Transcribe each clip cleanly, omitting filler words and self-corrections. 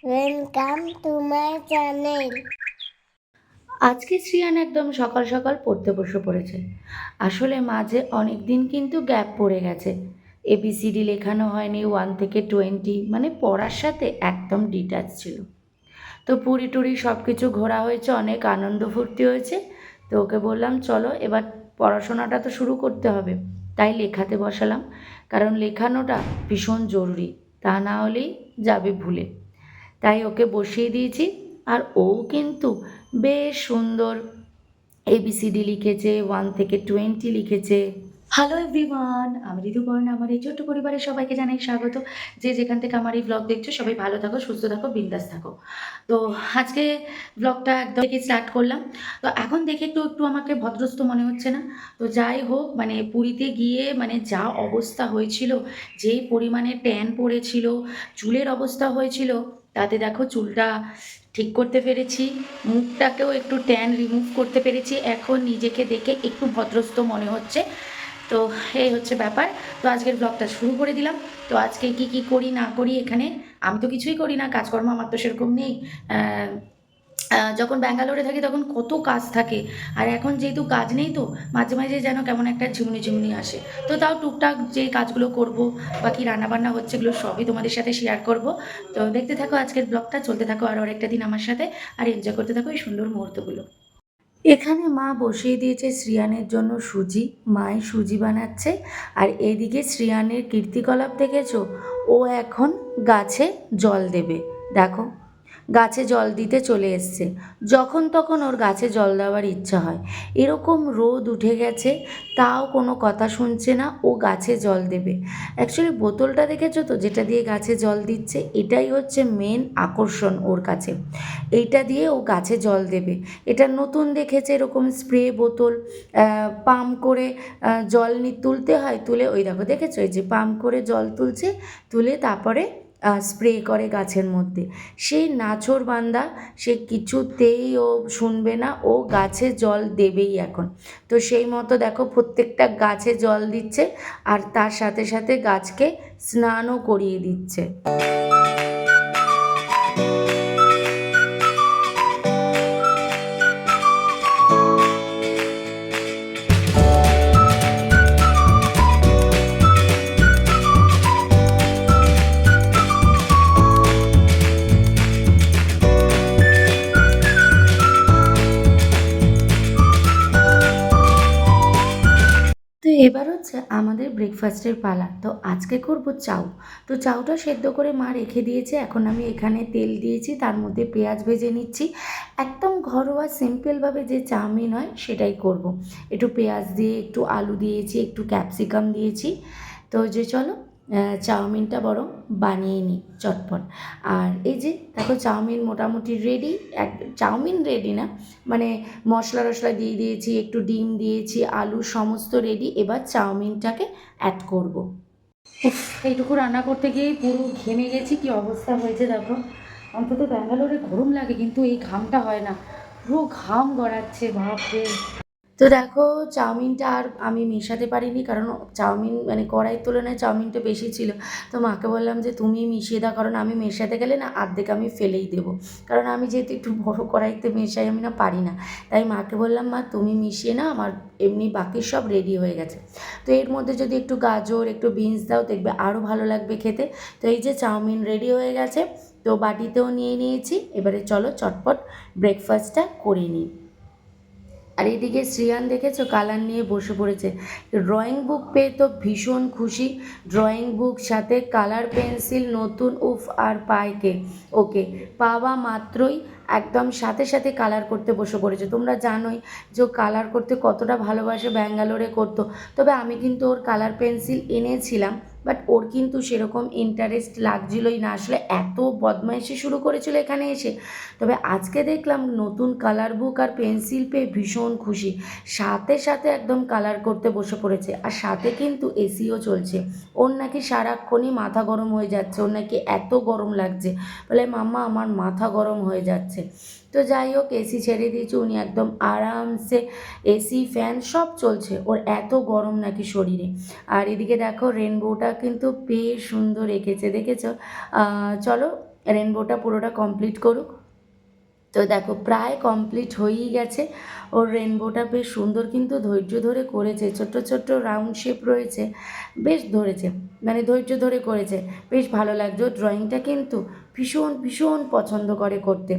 Welcome to my channel. আজকে শ্রিয়ান একদম সকাল সকাল পড়তে বসে পড়েছে। আসলে মাঝে অনেক দিন কিন্তু গ্যাপ পড়ে গেছে। এবিসিডি লেখানো হয়নি, 1 থেকে 20, মানে পড়ার সাথে একদম ডিট্যাচ ছিল। তো পুরী টুরি সব কিছু ঘোরা হয়েছে, অনেক আনন্দ ফুর্তি হয়েছে। তো ওকে বললাম চলো এবার পড়াশোনাটা তো শুরু করতে হবে। তাই লেখাতে বসালাম, কারণ লেখানোটা ভীষণ জরুরি, তা না হলেই যাবে ভুলে। তাই ওকে বসিয়ে দিয়েছি। আর ও কিন্তু বেশ সুন্দর এবিসিডি লিখেছে, 1 থেকে 20 লিখেছে। হ্যালো এভরিওয়ান, আমি ঋতুপর্ণা। আমার এই ছোট্ট পরিবারের সবাইকে জানাই স্বাগত। যে যেখান থেকে আমার এই ব্লগ দেখছো সবাই ভালো থাকো, সুস্থ থাকো, বিন্দাস থাকো। তো আজকে ব্লগটা একদম থেকে স্টার্ট করলাম। তো এখন দেখে একটু একটু আমাকে ভদ্রস্থ মনে হচ্ছে না। তো যাই হোক, মানে পুরীতে গিয়ে মানে যা অবস্থা হয়েছিল, যেই পরিমাণে ট্যান পড়েছিল, চুলের অবস্থা হয়েছিল, তাতে দেখো চুলটা ঠিক করতে পেরেছি, মুখটাকেও একটু ট্যান রিমুভ করতে পেরেছি। এখন নিজেকে দেখে একটু ভদ্রস্থ মনে হচ্ছে। তো এই হচ্ছে ব্যাপার। তো আজকের ব্লগটা শুরু করে দিলাম। তো আজকে কি কি করি না করি এখানে, আমি তো কিছুই করি না, কাজকর্ম আমার তো সেরকম নেই। যখন ব্যাঙ্গালোরে থাকি তখন কত কাজ থাকে, আর এখন যেহেতু কাজ নেই, তো মাঝে মাঝে যেন কেমন একটা ঝিমুনি ঝিমুনি আসে। তো তাও টুকটাক যে কাজগুলো করব বা কি রান্নাবান্না হচ্ছে, এগুলো সবই তোমাদের সাথে শেয়ার করব। তো দেখতে থাকো আজকের ব্লগটা, চলতে থাকো আরও আরেকটা দিন আমার সাথে, আর এনজয় করতে থাকো এই সুন্দর মুহূর্তগুলো। এখানে মা বসিয়ে দিয়েছে শ্রিয়ানের জন্য সুজি, মাই সুজি বানাচ্ছে। আর এদিকে শ্রিয়ানের কীর্তিকলাপ দেখেছো, ও এখন গাছে জল দেবে। দেখো, গাছে জল দিতে চলে এসছে। যখন তখন ওর গাছে জল দেওয়ার ইচ্ছা হয়। এরকম রোদ উঠে গেছে, তাও কোনো কথা শুনছে না, ও গাছে জল দেবে। অ্যাকচুয়ালি বোতলটা দেখেছো তো, যেটা দিয়ে গাছে জল দিচ্ছে, এটাই হচ্ছে মেন আকর্ষণ ওর কাছে। এইটা দিয়ে ও গাছে জল দেবে। এটা নতুন দেখেছে, এরকম স্প্রে বোতল, পাম্প করে জল তুলতে হয়, তুলে ওই দেখো দেখেছো, এই যে পাম্প করে জল তুলছে, তুলে তারপরে স্প্রে করে গাছের মধ্যে। সেই নাছোড়বান্দা, সে কিছুতেই ও শুনবে না, ও গাছে জল দেবেই এখন। তো সেই মতো দেখো প্রত্যেকটা গাছে জল দিচ্ছে, আর তার সাথে সাথে গাছকে স্নানও করিয়ে দিচ্ছে। তো এবার হচ্ছে আমাদের ব্রেকফাস্টের পালা। তো আজকে করব চাউ। তো চাউটা সেদ্ধ করে মা রেখে দিয়েছে, এখন আমি এখানে তেল দিয়েছি, তার মধ্যে পেঁয়াজ ভেজে নিচ্ছি। একদম ঘরোয়া সিম্পলভাবে যে চাউমিন হয় সেটাই করব। একটু পেঁয়াজ দিয়ে, একটু আলু দিয়েছি, একটু ক্যাপসিকাম দিয়েছি। তো যে চলো চাউমিনটা বরং বানিয়ে নিই চটপট। আর এই যে দেখো চাউমিন মোটামুটি রেডি। চাউমিন রেডি না, মানে মশলা টশলা দিয়ে দিয়েছি, একটু ডিম দিয়েছি, আলু সমস্ত রেডি। এবার চাউমিনটাকে অ্যাড করব। উফ, এইটুকু রান্না করতে গিয়েই পুরো ঘেমে গেছি, কি অবস্থা হয়েছে দেখো। অন্তত ব্যাঙ্গালোরে গরম লাগে, কিন্তু এই ঘামটা হয় না, পুরো ঘাম গড়াচ্ছে, বাপরে। তো দেখো চাউমিনটা আর আমি মেশাতে পারিনি, কারণ চাউমিন মানে কড়াইয়ের তুলনায় চাউমিনটা বেশি ছিল। তো মাকে বললাম যে তুমি মিশিয়ে দাও, কারণ আমি মেশাতে গেলে না অর্ধেক আমি ফেলেই দেবো, কারণ আমি যেহেতু একটু বড় কড়াইতে মেশাই, আমি না পারি না। তাই মাকে বললাম মা তুমি মিশিয়ে নাও, আমার এমনি বাকি সব রেডি হয়ে গেছে। তো এর মধ্যে যদি একটু গাজর, একটু বিনস দাও, দেখবে আরও ভালো লাগবে খেতে। তো এই যে চাউমিন রেডি হয়ে গেছে, তো বাটিতেও নিয়ে নিয়েছি। এবারে চলো চটপট ব্রেকফাস্টটা করে নিই। আর এদিকে শ্রিয়ান দেখেছো কালার নিয়ে বসে পড়েছে। ড্রয়িং বুক পেয়ে তো ভীষণ খুশি। ড্রয়িং বুক সাথে কালার পেন্সিল নতুন, উফ আর পায় কে। ওকে পাওয়া মাত্রই একদম সাথে সাথে কালার করতে বসে পড়েছে। তোমরা জানোই যে ও কালার করতে কতটা ভালোবাসে, ব্যাঙ্গালোরে করতো। তবে আমি কিন্তু ওর কালার পেন্সিল এনেছিলাম, বাট ওর কিন্তু সেরকম ইন্টারেস্ট লাগছিলই না, আসলে এত বদমাইশি শুরু করেছিল এখানে এসে। তবে আজকে দেখলাম নতুন কালার বুক আর পেন্সিল পেয়ে ভীষণ খুশি, সাথে সাথে একদম কালার করতে বসে পড়েছে। আর সাথে কিন্তু এসিও চলছে। ওর নাকি সারাক্ষণই মাথা গরম হয়ে যাচ্ছে, ওর নাকি এত গরম লাগছে, বলে মাম্মা আমার মাথা গরম হয়ে যাচ্ছে। তো যাই হোক, এসি ছেড়ে দিয়েছি, উনি একদম আরামসে, এসি ফ্যান সব চলছে, ওর এত গরম নাকি শরীরে। আর এদিকে দেখো রেনবোটা কিন্তু বেশ সুন্দর এঁকেছে, দেখেছো। চলো রেনবোটা পুরোটা কমপ্লিট করুক। তো দেখো প্রায় কমপ্লিট হয়েই গেছে ওর রেনবোটা, বেশ সুন্দর কিন্তু ধৈর্য ধরে করেছে, ছোট্ট ছোট্ট রাউন্ড শেপ রয়েছে, বেশ ধরেছে, মানে ধৈর্য ধরে করেছে, বেশ ভালো লাগছে। ওর ড্রয়িংটা কিন্তু ভীষণ ভীষণ পছন্দ করে করতে।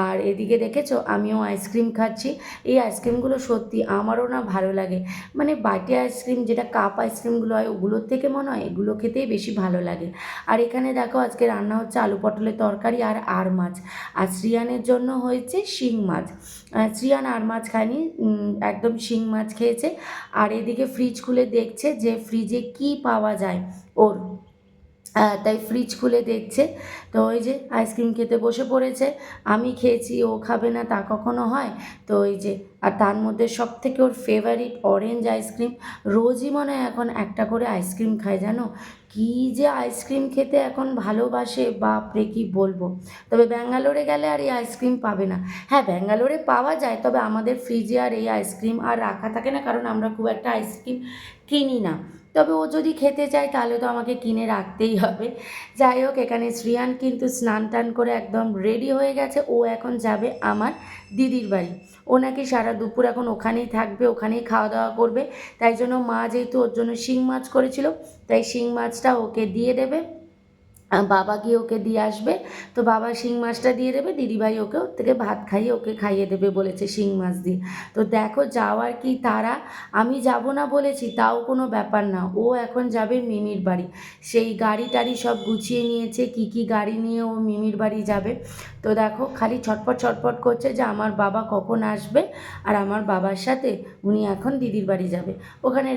আর এদিকে দেখেছো আমিও আইসক্রিম খাচ্ছি। এই আইসক্রিমগুলো সত্যি আমারও না ভালো লাগে, মানে বাটি আইসক্রিম যেটা কাপ আইসক্রিমগুলো হয় ওগুলোর থেকে মনে হয় এগুলো খেতেই বেশি ভালো লাগে। আর এখানে দেখো আজকে রান্না হচ্ছে আলু পটলের তরকারি আর মাছ। আর শ্রিয়ানের জন্য হয়েছে শিং মাছ। শ্রিয়ান আর মাছ খায়নি, একদম শিং মাছ খেয়েছে। আর এদিকে ফ্রিজ খুলে দেখছে যে ফ্রিজে কি পাওয়া যায় ওর, তাই ফ্রিজ খুলে দেখছে। তো ওই যে আইসক্রিম খেতে বসে পড়েছে। আমি খেয়েছি, ও খাবে না তা কখনো হয়? তো ওই যে, আর তার মধ্যে সব থেকে ওর ফেভারিট অরেঞ্জ আইসক্রিম। রোজই মনে হয় এখন একটা করে আইসক্রিম খায়, জানো? কী যে আইসক্রিম খেতে এখন ভালোবাসে, বাপরে কী বলবো। তবে ব্যাঙ্গালোরে গেলে আর এই আইসক্রিম পাবে না। হ্যাঁ, ব্যাঙ্গালোরে পাওয়া যায়, তবে আমাদের ফ্রিজে আর এই আইসক্রিম আর রাখা থাকে না, কারণ আমরা খুব একটা আইসক্রিম কিনি না। তবে ও যদি খেতে চায় তাহলে তো আমাকে কিনে রাখতেই হবে। যাই হোক, এখানে শ্রিয়ান কিন্তু স্নান টান করে একদম রেডি হয়ে গেছে। ও এখন যাবে আমার দিদির বাড়ি। ও নাকি সারা দুপুর এখন ওখানেই থাকবে, ওখানেই খাওয়া দাওয়া করবে। তাই জন্য মা যেহেতু ওর জন্য শিং মাছ করেছিল, তাই শিং মাছটা ওকে দিয়ে দেবে। বাবা গিয়ে ওকে দিয়ে আসবে। তো বাবা শিং মাছটা দিয়ে দেবে, দিদিভাই ওকে ওর থেকে ভাত খাইয়ে ওকে খাইয়ে দেবে বলেছে শিং মাছ দিয়ে। তো দেখো যাওয়ার কি তারা। আমি যাব না বলেছি তাও কোনো ব্যাপার না, ও এখন যাবে মিমির বাড়ি। সেই গাড়ি টাড়ি সব গুছিয়ে নিয়েছে, কি কি গাড়ি নিয়ে ও মিমির বাড়ি যাবে। তো দেখো খালি ছটপট ছটপট করছে যে আমার বাবা কখন আসবে, আর আমার বাবার সাথে উনি এখন দিদির বাড়ি যাবে। ওখানে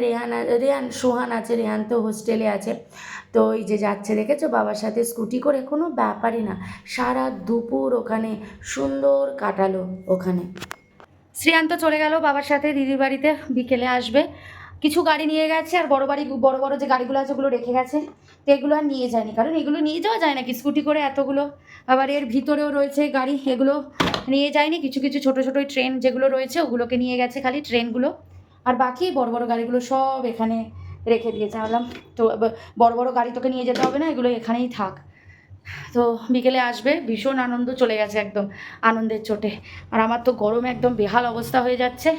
সোহান আছে, রেহান তো হোস্টেলে আছে। তো ওই যে যাচ্ছে দেখেছো বাবার সাথে স্কুটি করে, কোনো ব্যাপারই না। সারা দুপুর ওখানে সুন্দর কাটালো ওখানে। শ্রেয়ান্ত চলে গেল বাবার সাথে দিদির বাড়িতে, বিকেলে আসবে। কিছু গাড়ি নিয়ে গেছে, আর বড় বড় যে গাড়িগুলো আছে ওগুলো রেখে গেছে। তো এগুলো আর নিয়ে যায়নি, কারণ এগুলো নিয়ে যাওয়া যায় নাকি স্কুটি করে এতগুলো। আবার এর ভিতরেও রয়েছে গাড়ি, এগুলো নিয়ে যায়নি। কিছু কিছু ছোট ছোট ট্রেন যেগুলো রয়েছে ওগুলোকে নিয়ে গেছে, খালি ট্রেনগুলো। আর বাকি বড় বড় গাড়িগুলো সব এখানে রেখে দিয়েছে। বললাম তো বড় বড় গাড়ি তোকে নিয়ে যেতে হবে না, এগুলো এখানেই থাক। তো বিকেলে আসবে, ভীষণ আনন্দ, চলে গেছে একদম আনন্দের চোটে। আর আমার তো গরমে একদম বেহাল অবস্থা হয়ে যাচ্ছে।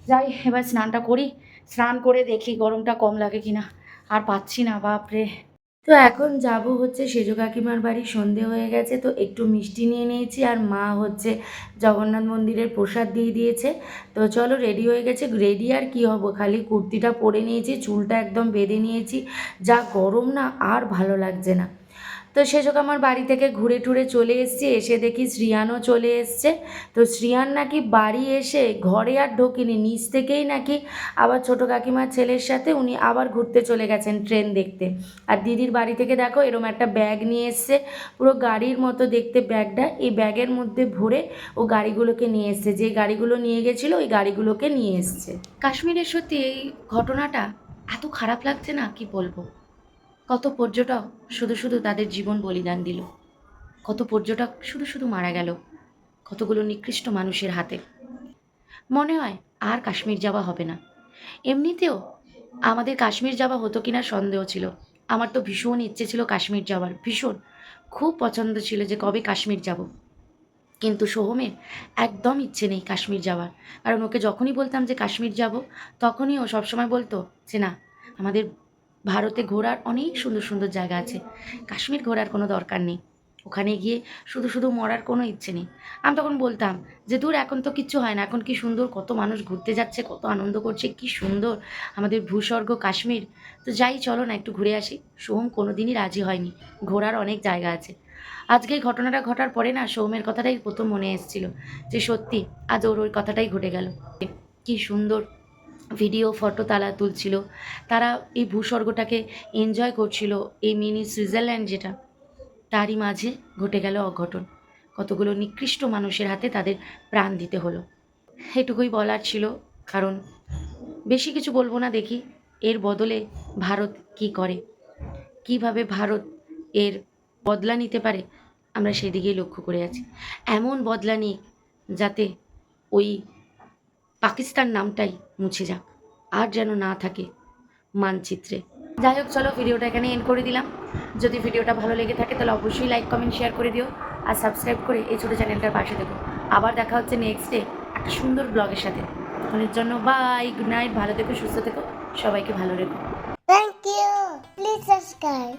যাই এবার স্নানটা করি, স্নান করে দেখি গরমটা কম লাগে কিনা। আর পাচ্ছি না, বাপরে। তো এখন যাব হচ্ছে সেজো কাকিমার বাড়ি, সন্ধে হয়ে গেছে। তো একটু মিষ্টি নিয়ে নিয়েছি, আর মা হচ্ছে জগন্নাথ মন্দিরের প্রসাদ দিয়ে দিয়েছে। তো চলো রেডি হয়ে গেছে। রেডি আর কি হব, খালি কুর্তিটা পরে নিয়েছি, চুলটা একদম বেঁধে নিয়েছি। যা গরম না, আর ভালো লাগছে না। তো সেসব আমার বাড়ি থেকে ঘুরে টুরে চলে এসেছি, এসে দেখি শ্রিয়ানও চলে এসছে। তো শ্রিয়ান নাকি বাড়ি এসে ঘরে আর ঢোকেনি, নিচ থেকেই নাকি আবার ছোটো কাকিমার ছেলের সাথে উনি আবার ঘুরতে চলে গেছেন ট্রেন দেখতে। আর দিদির বাড়ি থেকে দেখো এরম একটা ব্যাগ নিয়ে এসছে, পুরো গাড়ির মতো দেখতে ব্যাগটা। এই ব্যাগের মধ্যে ভরে ও গাড়িগুলোকে নিয়ে এসছে, যে গাড়িগুলো নিয়ে গেছিলো ওই গাড়িগুলোকে নিয়ে এসছে। কাশ্মীরের সত্যি এই ঘটনাটা এত খারাপ লাগছে না, কি বলবো। কত পর্যটক শুধু শুধু তাদের জীবন বলিদান দিল, কত পর্যটক শুধু শুধু মারা গেল কতগুলো নিকৃষ্ট মানুষের হাতে। মনে হয় আর কাশ্মীর যাওয়া হবে না। এমনিতেও আমাদের কাশ্মীর যাওয়া হতো কিনা সন্দেহ ছিল। আমার তো ভীষণ ইচ্ছে ছিল কাশ্মীর যাওয়ার, ভীষণ, খুব পছন্দ ছিল যে কবে কাশ্মীর যাব। কিন্তু সোহমের একদম ইচ্ছে নেই কাশ্মীর যাওয়ার। কারণ ওকে যখনই বলতাম যে কাশ্মীর যাব, তখনই ও সবসময় বলতো যে না, আমাদের ভারতে ঘোরার অনেক সুন্দর সুন্দর জায়গা আছে, কাশ্মীর ঘোরার কোনো দরকার নেই, ওখানে গিয়ে শুধু শুধু মরার কোনো ইচ্ছে নেই। আমি তখন বলতাম যে দূর, এখন তো কিচ্ছু হয় না, এখন কি সুন্দর, কত মানুষ ঘুরতে যাচ্ছে, কত আনন্দ করছে, কি সুন্দর আমাদের ভূস্বর্গ কাশ্মীর। তো যাই, চলো না একটু ঘুরে আসি। সোহম কোনোদিনই রাজি হয়নি, ঘোরার অনেক জায়গা আছে। আজকে এই ঘটনাটা ঘটার পরে না সৌমের কথাটাই প্রথম মনে এসেছিল, যে সত্যি আজ ওর ওই কথাটাই ঘটে গেল। কি সুন্দর ভিডিও ফটো তারা তুলছিল, তারা এই ভূস্বর্গটাকে এনজয় করছিল, এই মিনি সুইজারল্যান্ড যেটা, তারই মাঝে ঘটে গেল অঘটন। কতগুলো নিকৃষ্ট মানুষের হাতে তাদের প্রাণ দিতে হলো। এটুকুই বলার ছিল, কারণ বেশি কিছু বলবো না। দেখি এর বদলে ভারত কি করে, কিভাবে ভারত এর বদলা নিতে পারে, আমরা সেদিকেই লক্ষ্য করে আছি। এমন বদলা নিক যাতে ওই পাকিস্তান নামটাই মুছে যাক, আর যেন না থাকে মানচিত্রে। যাই হোক, চলো ভিডিওটা এখানে এন্ড করে দিলাম। যদি ভিডিওটা ভালো লেগে থাকে তাহলে অবশ্যই লাইক কমেন্ট শেয়ার করে দিও আর সাবস্ক্রাইব করে এই ছোটো চ্যানেলটার পাশে দেখো। আবার দেখা হচ্ছে নেক্সট ডে একটা সুন্দর ব্লগের সাথে। তখনের জন্য বাই, গুড নাইট, ভালো থেকো, সুস্থ থেকো, সবাইকে ভালো রেখো। Thank you. Please subscribe.